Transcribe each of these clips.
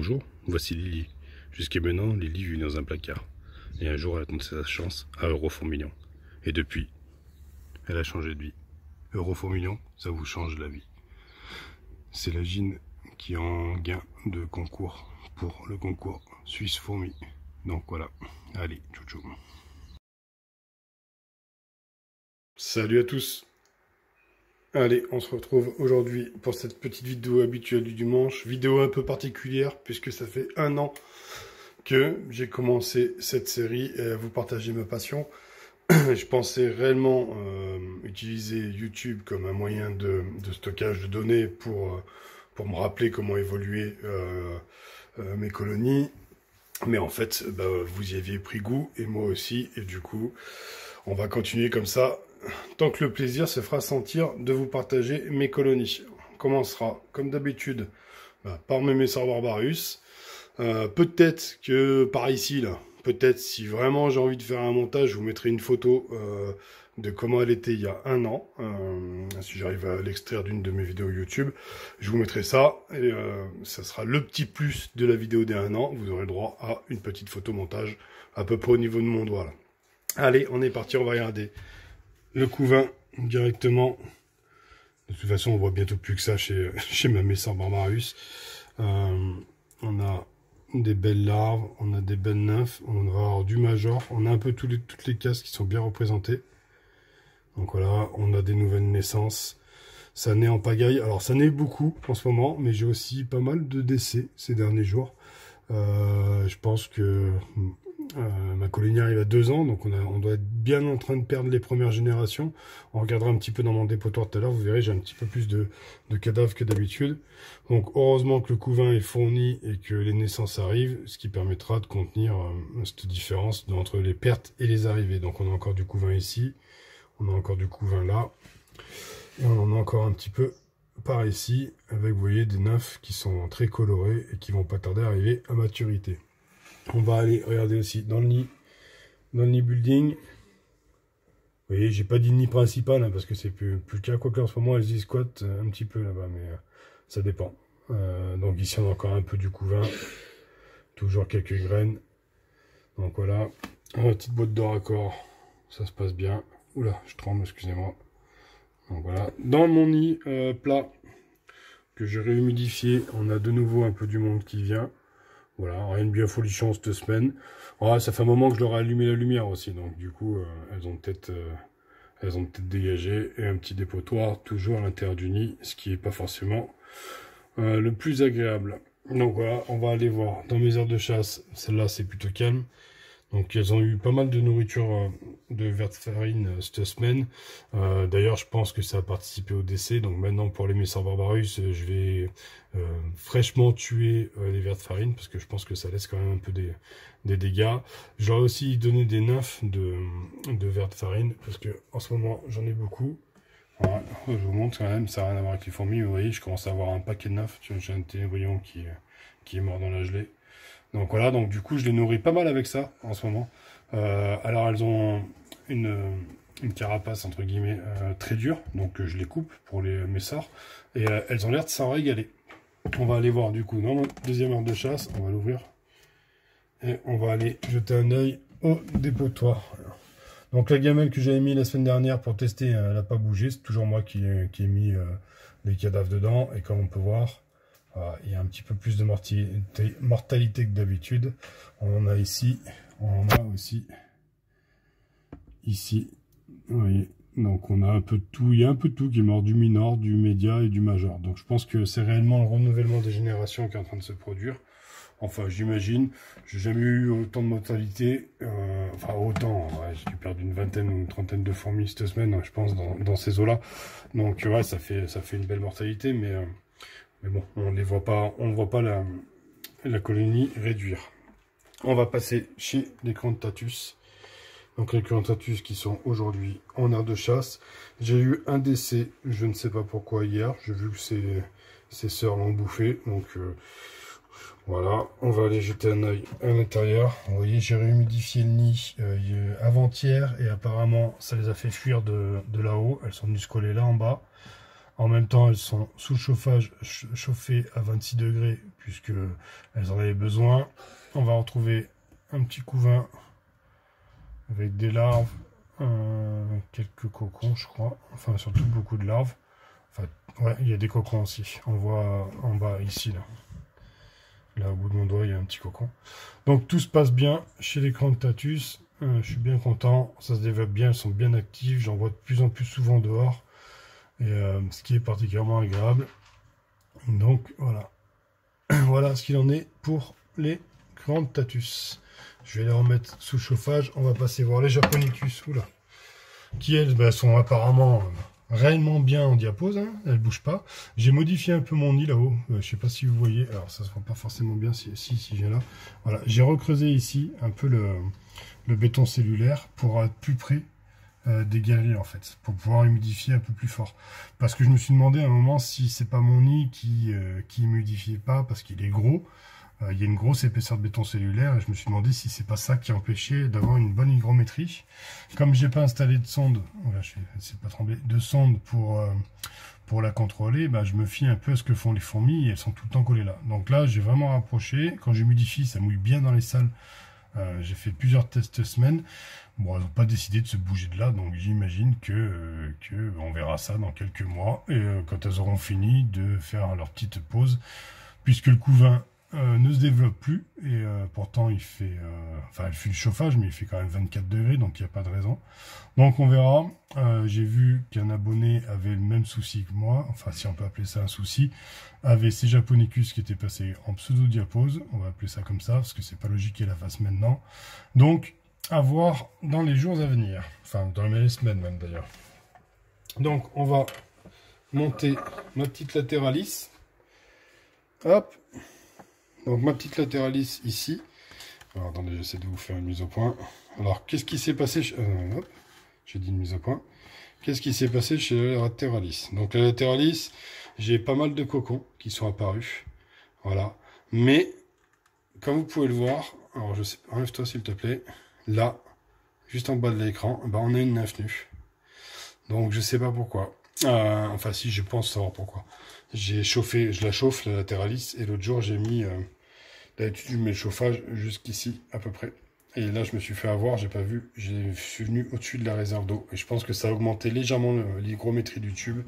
Bonjour, voici Lily. Jusqu'à maintenant, Lily vit dans un placard. Et un jour, elle a tenté sa chance à Eurofourmilion. Et depuis, elle a changé de vie. Eurofourmilion, ça vous change la vie. C'est la Gine qui est en gain de concours pour le concours Suisse Fourmi. Donc voilà, allez, tchou tchou. Salut à tous. Allez, on se retrouve aujourd'hui pour cette petite vidéo habituelle du dimanche. Vidéo un peu particulière puisque ça fait 1 an que j'ai commencé cette série et à vous partager ma passion. Je pensais réellement utiliser YouTube comme un moyen de stockage de données pour me rappeler comment évoluer mes colonies. Mais en fait, vous y aviez pris goût et moi aussi. Et du coup, on va continuer comme ça. Tant que le plaisir se fera sentir de vous partager mes colonies. On commencera, comme d'habitude, par mes Messor Barbarus. Peut-être que par ici, là, peut-être si vraiment j'ai envie de faire un montage, je vous mettrai une photo de comment elle était il y a 1 an. Si j'arrive à l'extraire d'une de mes vidéos YouTube, je vous mettrai ça. Et ça sera le petit plus de la vidéo des 1 an. Vous aurez le droit à une petite photo montage à peu près au niveau de mon doigt. Là. Allez, on est parti, on va regarder le couvain directement. De toute façon, on voit bientôt plus que ça chez ma Messor Barbarus. On a des belles larves, on a des belles nymphes, on va avoir du major, on a un peu toutes les cases qui sont bien représentées. Donc voilà, on a des nouvelles naissances. Ça naît en pagaille. Alors ça naît beaucoup en ce moment, mais j'ai aussi pas mal de décès ces derniers jours. Je pense que ma colonie arrive à 2 ans, donc on doit être bien en train de perdre les premières générations. On regardera un petit peu dans mon dépotoir tout à l'heure, vous verrez, j'ai un petit peu plus de cadavres que d'habitude. Donc heureusement que le couvain est fourni et que les naissances arrivent, ce qui permettra de contenir cette différence entre les pertes et les arrivées. Donc on a encore du couvain ici, on a encore du couvain là, et on en a encore un petit peu par ici, avec, vous voyez, des nymphes qui sont très colorées et qui vont pas tarder à arriver à maturité. On va aller regarder aussi dans le nid building. Vous voyez, j'ai pas dit nid principal parce que c'est plus le cas. Quoique en ce moment, elles y squattent un petit peu là-bas, mais ça dépend. Donc ici, on a encore un peu du couvain. Toujours quelques graines. Donc voilà. Une petite boîte de raccord. Ça se passe bien. Oula, je tremble, excusez-moi. Donc voilà. Dans mon nid plat que j'ai réhumidifié, on a de nouveau un peu du monde qui vient. Voilà, rien de bien folichon cette semaine. Ouais, ça fait un moment que je leur ai allumé la lumière aussi, donc du coup, elles ont peut-être dégagé. Et un petit dépotoir, toujours à l'intérieur du nid, ce qui n'est pas forcément le plus agréable. Donc voilà, on va aller voir dans mes aires de chasse. Celle-là, c'est plutôt calme. Donc elles ont eu pas mal de nourriture de vertefarine cette semaine. D'ailleurs, je pense que ça a participé au décès. Donc maintenant, pour les Messor Barbarus, je vais fraîchement tuer les vertefarines parce que je pense que ça laisse quand même un peu des dégâts. J'aurais aussi donné des nymphes de vertefarine parce que en ce moment, j'en ai beaucoup. Voilà, je vous montre quand même, ça n'a rien à voir avec les fourmis. Vous voyez, je commence à avoir un paquet de nymphes. J'ai un ténébrion qui est mort dans la gelée. Donc voilà, donc du coup je les nourris pas mal avec ça en ce moment. Alors elles ont une carapace entre guillemets très dure, donc je les coupe pour les Messor et elles ont l'air de s'en régaler. On va aller voir du coup dans notre deuxième aire de chasse, on va l'ouvrir et on va aller jeter un œil au dépotoir. Donc la gamelle que j'avais mis la semaine dernière pour tester, elle n'a pas bougé, c'est toujours moi qui ai mis les cadavres dedans et comme on peut voir, il y a un petit peu plus de mortalité que d'habitude. On en a ici, on en a aussi ici. Vous voyez, donc on a un peu de tout. Il y a un peu de tout qui est mort, du minor, du média et du major. Donc je pense que c'est réellement le renouvellement des générations qui est en train de se produire. Enfin, j'imagine. J'ai jamais eu autant de mortalité. Enfin, autant. Ouais, j'ai dû perdre une vingtaine ou une trentaine de fourmis cette semaine, je pense, dans ces eaux-là. Donc ouais, ça fait une belle mortalité, mais bon, on ne voit pas la colonie réduire. On va passer chez les Crantatus. Donc les Crantatus qui sont aujourd'hui en aire de chasse. J'ai eu un décès, je ne sais pas pourquoi hier. J'ai vu que ses sœurs l'ont bouffé. Donc voilà, on va aller jeter un œil à l'intérieur. Vous voyez, j'ai réhumidifié le nid avant-hier et apparemment ça les a fait fuir de là-haut. Elles sont venues se coller là en bas. En même temps, elles sont sous le chauffage, chauffées à 26 degrés, puisque elles en avaient besoin. On va retrouver un petit couvain avec des larves, quelques cocons, je crois. Enfin, surtout beaucoup de larves. Enfin, ouais, il y a des cocons aussi. On voit en bas, ici, là. Là, au bout de mon doigt, il y a un petit cocon. Donc, tout se passe bien chez les Cranctatus. Je suis bien content. Ça se développe bien. Elles sont bien actives. J'en vois de plus en plus souvent dehors. Et ce qui est particulièrement agréable. Donc, voilà. Voilà ce qu'il en est pour les Cranctatus. Je vais les remettre sous chauffage. On va passer voir les Japonicus. Oula. Qui, elles, sont apparemment... réellement bien en diapose, hein, elle bouge pas. J'ai modifié un peu mon nid là-haut, je sais pas si vous voyez, alors ça se voit pas forcément bien si je viens là. Voilà, j'ai recreusé ici un peu le béton cellulaire pour être plus près des galeries en fait, pour pouvoir humidifier un peu plus fort. Parce que je me suis demandé à un moment si c'est pas mon nid qui humidifiait pas parce qu'il est gros. Il y a une grosse épaisseur de béton cellulaire et je me suis demandé si c'est pas ça qui empêchait d'avoir une bonne hygrométrie. Comme j'ai pas installé de sonde, voilà, c'est pas tremblé, de sonde pour la contrôler, bah, je me fie un peu à ce que font les fourmis et elles sont tout le temps collées là. Donc là, j'ai vraiment rapproché. Quand j'humidifie, ça mouille bien dans les salles. J'ai fait plusieurs tests semaines. Bon, elles n'ont pas décidé de se bouger de là, donc j'imagine que on verra ça dans quelques mois. Et quand elles auront fini de faire leur petite pause, puisque le couvain ne se développe plus et pourtant il fait elle fait le chauffage mais il fait quand même 24 degrés donc il n'y a pas de raison, donc on verra. J'ai vu qu'un abonné avait le même souci que moi, enfin si on peut appeler ça un souci, avait ses Japonicus qui étaient passés en pseudo diapose, on va appeler ça comme ça parce que c'est pas logique qu'elle la fasse maintenant, donc à voir dans les jours à venir, enfin dans les semaines même d'ailleurs. Donc on va monter ma petite lateralis, hop. Donc ma petite lateralis ici. Alors attendez, j'essaie de vous faire une mise au point. Alors qu'est-ce qui s'est passé hop, j'ai dit une mise au point. Qu'est-ce qui s'est passé chez la lateralis? Donc la lateralis, j'ai pas mal de cocons qui sont apparus. Voilà. Mais comme vous pouvez le voir, alors je sais, enlève-toi s'il te plaît. Là, juste en bas de l'écran, ben, on a une nymphe nue. Donc je sais pas pourquoi. Enfin si, je pense savoir pourquoi. J'ai chauffé, je la chauffe la lateralis et l'autre jour j'ai mis d'habitude je mets le chauffage jusqu'ici à peu près. Et là je me suis fait avoir, j'ai pas vu, je suis venu au-dessus de la réserve d'eau. Et je pense que ça a augmenté légèrement l'hygrométrie du tube.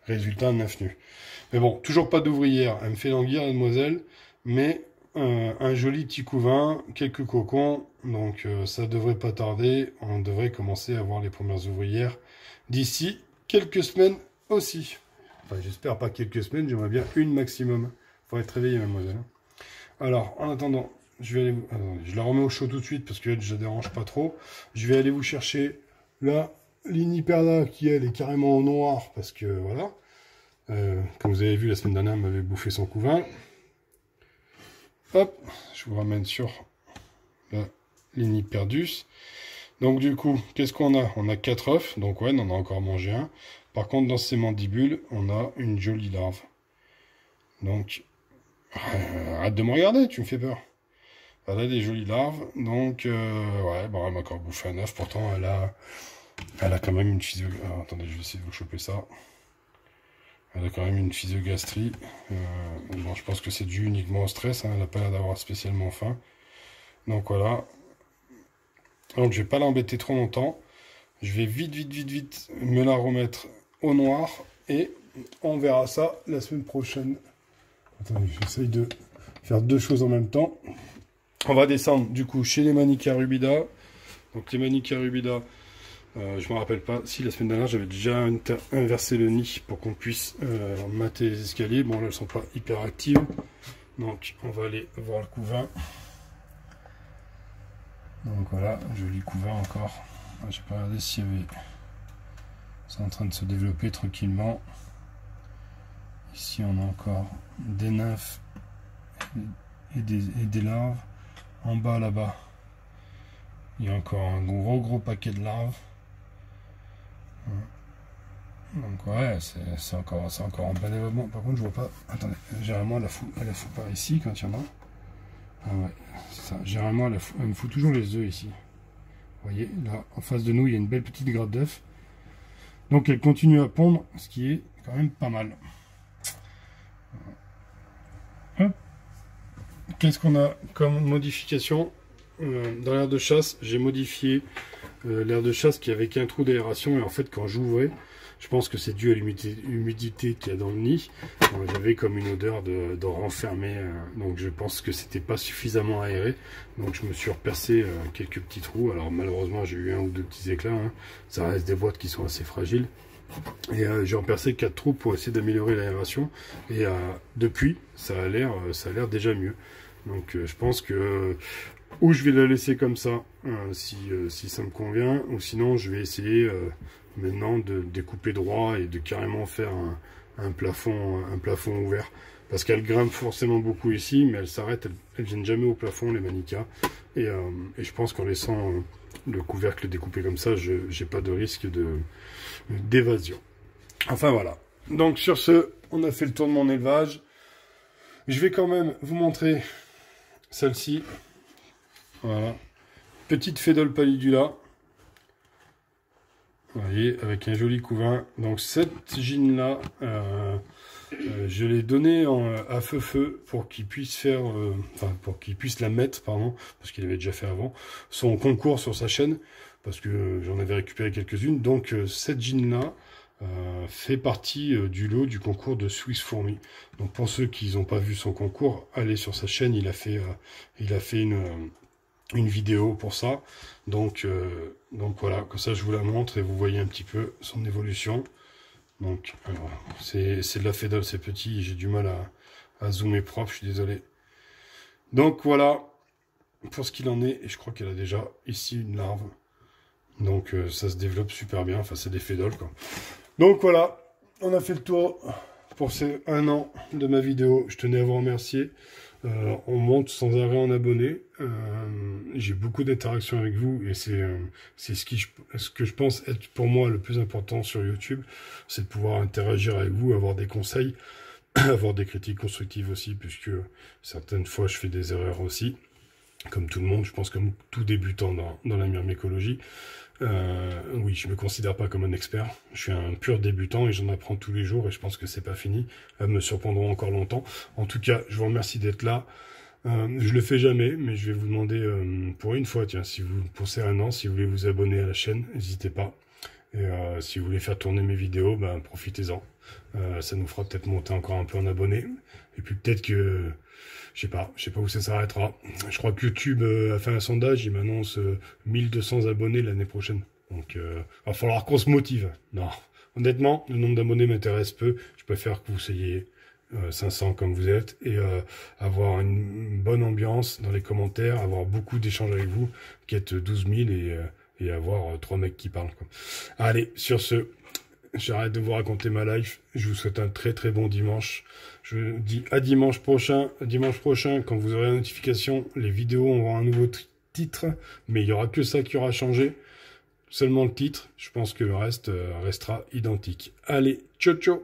Résultat, nymphe nue. Mais bon, toujours pas d'ouvrière. Elle me fait languir la demoiselle. Mais un joli petit couvain, quelques cocons. Donc ça devrait pas tarder. On devrait commencer à voir les premières ouvrières d'ici quelques semaines aussi. Enfin, j'espère pas quelques semaines, j'aimerais bien une maximum. Faut être réveillé, mademoiselle. Alors, en attendant, je vais aller vous... Attendez, je la remets au chaud tout de suite parce que je ne dérange pas trop. Je vais aller vous chercher la Liniperda qui, elle, est carrément en noir parce que, voilà. Comme vous avez vu, la semaine dernière, elle m'avait bouffé son couvain. Hop, je vous ramène sur la Liniperdus. Donc, du coup, qu'est-ce qu'on a? On a 4 œufs, donc ouais, on en a encore mangé un. Par contre, dans ces mandibules, on a une jolie larve. Donc, arrête de me regarder, tu me fais peur. Elle a des jolies larves. Donc, ouais, bon, elle m'a encore bouffé un œuf. Pourtant, elle a quand même une physio... Ah, attendez, je vais essayer de vous choper ça. Elle a quand même une physiogastrie. Bon, je pense que c'est dû uniquement au stress. Hein, elle n'a pas l'air d'avoir spécialement faim. Donc, voilà. Donc, je vais pas l'embêter trop longtemps. Je vais vite me la remettre au noir et on verra ça la semaine prochaine. Attendez, j'essaye de faire deux choses en même temps. On va descendre du coup chez les Manica rubida. Donc les Manica rubida, je me rappelle pas si la semaine dernière j'avais déjà inversé le nid pour qu'on puisse mater les escaliers. Bon là elles sont pas hyper actives. Donc on va aller voir le couvain. Donc voilà, joli couvain encore. J'ai pas regardé s'il y avait... C'est en train de se développer tranquillement. Ici on a encore des nymphes et des larves. En bas là-bas, il y a encore un gros paquet de larves. Donc ouais, c'est encore en bon développement. Par contre je vois pas... Attendez, généralement elle la fout par ici quand il y en a. Ah ouais, c'est ça. Généralement elle me fout toujours les œufs ici. Vous voyez, là, en face de nous, il y a une belle petite grappe d'œufs. Donc, elle continue à pondre, ce qui est quand même pas mal. Hop. Qu'est-ce qu'on a comme modification dans l'air de chasse? J'ai modifié l'air de chasse qui avait qu'un trou d'aération, et en fait quand j'ouvrais, je pense que c'est dû à l'humidité qu'il y a dans le nid. J'avais comme une odeur de renfermé, donc je pense que c'était pas suffisamment aéré. Donc je me suis repercé quelques petits trous. Alors malheureusement j'ai eu un ou deux petits éclats, hein. Ça reste des boîtes qui sont assez fragiles. Et j'ai repercé 4 trous pour essayer d'améliorer l'aération. Et depuis, ça a l'air déjà mieux. Donc je pense que ou je vais la laisser comme ça, si ça me convient, ou sinon je vais essayer maintenant de découper droit et de carrément faire un plafond ouvert. Parce qu'elles grimpent forcément beaucoup ici, mais elles s'arrêtent, elles viennent jamais au plafond, les Manica. Et je pense qu'en laissant le couvercle découpé comme ça, j'ai pas de risque d'évasion. Enfin voilà. Donc sur ce, on a fait le tour de mon élevage. Je vais quand même vous montrer celle-ci. Voilà. Petite Fédole pallidula. Vous voyez, avec un joli couvain. Donc cette gine-là, je l'ai donnée à Feu pour qu'il puisse faire, pour qu'il puisse la mettre, pardon, parce qu'il avait déjà fait avant, son concours sur sa chaîne, parce que j'en avais récupéré quelques-unes. Donc cette gine-là fait partie du lot du concours de Swiss Fourmi. Donc pour ceux qui n'ont pas vu son concours, allez sur sa chaîne, il a fait une vidéo pour ça. Donc voilà, comme ça je vous la montre et vous voyez un petit peu son évolution. Donc c'est de la Fédole, c'est petit, j'ai du mal à zoomer propre, je suis désolé. Donc voilà pour ce qu'il en est, et je crois qu'elle a déjà ici une larve. Donc ça se développe super bien, enfin c'est des Fédoles quoi. Donc voilà, on a fait le tour pour ces 1 an de ma vidéo. Je tenais à vous remercier. On monte sans arrêt en abonnés. J'ai beaucoup d'interactions avec vous et c'est ce que je pense être pour moi le plus important sur YouTube, c'est de pouvoir interagir avec vous, avoir des conseils, avoir des critiques constructives aussi, puisque certaines fois je fais des erreurs aussi, comme tout le monde, je pense comme tout débutant dans la myrmécologie. Oui, je me considère pas comme un expert. Je suis un pur débutant et j'en apprends tous les jours et je pense que c'est pas fini. Elles me surprendront encore longtemps. En tout cas, je vous remercie d'être là. Je le fais jamais, mais je vais vous demander pour une fois, tiens, si vous pour ces 1 an, si vous voulez vous abonner à la chaîne, n'hésitez pas. Et si vous voulez faire tourner mes vidéos, ben profitez-en. Ça nous fera peut-être monter encore un peu en abonnés. Et puis peut-être que je sais pas où ça s'arrêtera. Je crois que YouTube a fait un sondage, il m'annonce 1200 abonnés l'année prochaine. Donc, va falloir qu'on se motive. Non, honnêtement, le nombre d'abonnés m'intéresse peu. Je préfère que vous soyez 500 comme vous êtes et avoir une bonne ambiance dans les commentaires, avoir beaucoup d'échanges avec vous, qu'être 12 000 et avoir 3 mecs qui parlent, quoi. Allez, sur ce, j'arrête de vous raconter ma life. Je vous souhaite un très très bon dimanche. Je vous dis à dimanche prochain. Dimanche prochain, quand vous aurez la notification, les vidéos auront un nouveau titre. Mais il n'y aura que ça qui aura changé. Seulement le titre. Je pense que le reste restera identique. Allez, ciao ciao!